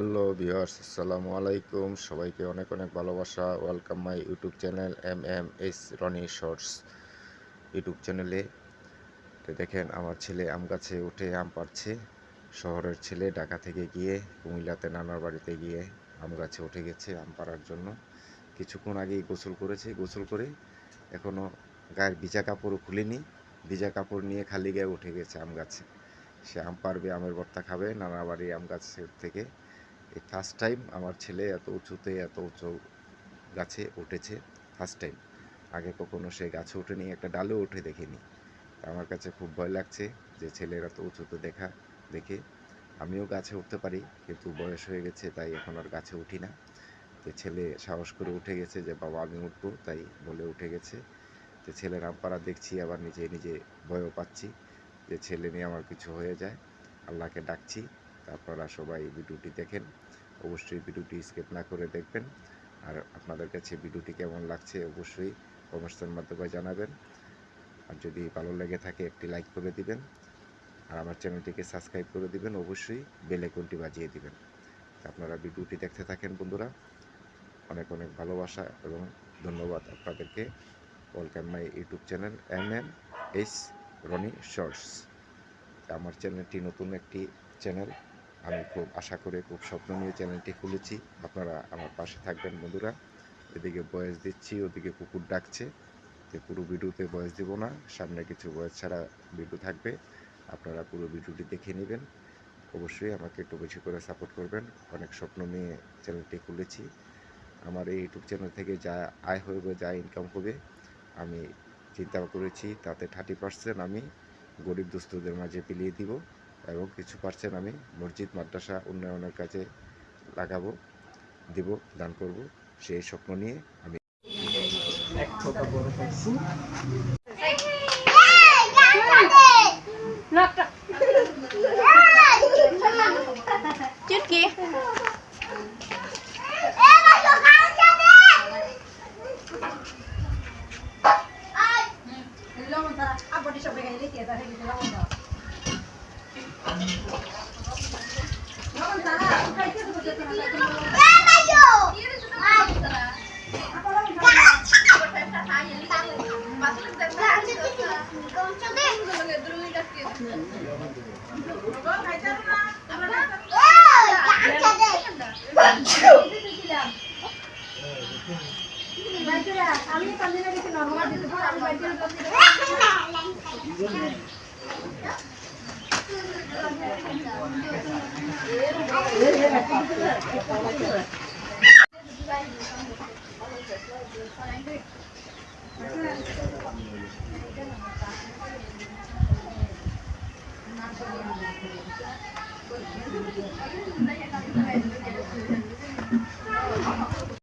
Hello viewers, আসসালামু আলাইকুম। সবাইকে অনেক অনেক ভালোবাসা। Welcome my YouTube channel S Roni shorts YouTube চ্যানেলে। তো দেখেন, আমার ছেলে আম গাছে উঠে আম পাড়ছে। শহরের ছেলে ঢাকা থেকে গিয়ে কুমিল্লাতে নানার বাড়িতে গিয়ে আম গাছে উঠে গেছে আম পাড়ার জন্য। কিছুক্ষণ আগেই গোসল করেছে। গোসল করে এখনও গায়ের ভিজা কাপড়ও খুলিনি। ভিজা কাপড় নিয়ে খালি গায়ে উঠে গেছে আম গাছে। সে আম পাড়বে, আমের ভর্তা খাবে নানার বাড়ির আম গাছের থেকে। এই ফার্স্ট টাইম আমার ছেলে এত উঁচুতে এত উঁচু গাছে উঠেছে। First time. আগে কখনো সে গাছে ওঠেনি, একটা ডালেও উঠে দেখিনি। আমার কাছে খুব ভয় লাগছে যে ছেলের এত উঁচুতে দেখে। আমিও গাছে উঠতে পারি, কিন্তু বয়স হয়ে গেছে, তাই এখন আর গাছে উঠি না। তো ছেলে সাহস করে উঠে গেছে যে বাবা আমি উঠবো, তাই বলে উঠে গেছে। তো ছেলের আম পাড়া দেখছি, আবার নিজে নিজে ভয়ও পাচ্ছি যে ছেলে নিয়ে আমার কিছু হয়ে যায়। আল্লাহকে ডাকছি। আপনারা সবাই ভিডিওটি দেখেন, অবশ্যই ভিডিওটি স্কিপ না করে দেখবেন। আর আপনাদের কাছে ভিডিওটি কেমন লাগছে অবশ্যই কমেন্টসের মাধ্যমে জানাবেন। আর যদি ভালো লেগে থাকে একটি লাইক করে দিবেন, আর আমার চ্যানেলটিকে সাবস্ক্রাইব করে দিবেন, অবশ্যই বেল আইকনটি বাজিয়ে দিবেন। আপনারা ভিডিওটি দেখতে থাকেন বন্ধুরা। অনেক অনেক ভালোবাসা এবং ধন্যবাদ আপনাদেরকে। Welcome my YouTube channel S Roni shorts. আমার চ্যানেলটি নতুন একটি চ্যানেল। আমি খুব আশা করে খুব স্বপ্ন নিয়ে চ্যানেলটি খুলেছি। আপনারা আমার পাশে থাকবেন বন্ধুরা। এদিকে ভয়েস দিচ্ছি, ওদিকে কুকুর ডাকছে। তো পুরো ভিডিওতে ভয়েস দিব না, সামনে কিছু ভয়েস ছাড়া ভিডিও থাকবে। আপনারা পুরো ভিডিওটি দেখে নেবেন। অবশ্যই আমাকে একটু বেশি করে সাপোর্ট করবেন। অনেক স্বপ্ন নিয়ে চ্যানেলটি খুলেছি। আমার এই ইউটিউব চ্যানেল থেকে যা আয় হবে, যা ইনকাম হবে, আমি চিন্তা করেছি তাতে 30% আমি গরিব দুস্থদের মাঝে বিলিয়ে দিব, এবং কিছু পার্সেন্ট আমি মসজিদ মাদ্রাসা উন্নয়নের কাজে লাগাবো, দিব, দান করব। সেই স্বপ্ন নিয়ে আমি চুটকি আমি পাঞ্জাবে গেছি নরমাল দিতে পারো আমি বাইরে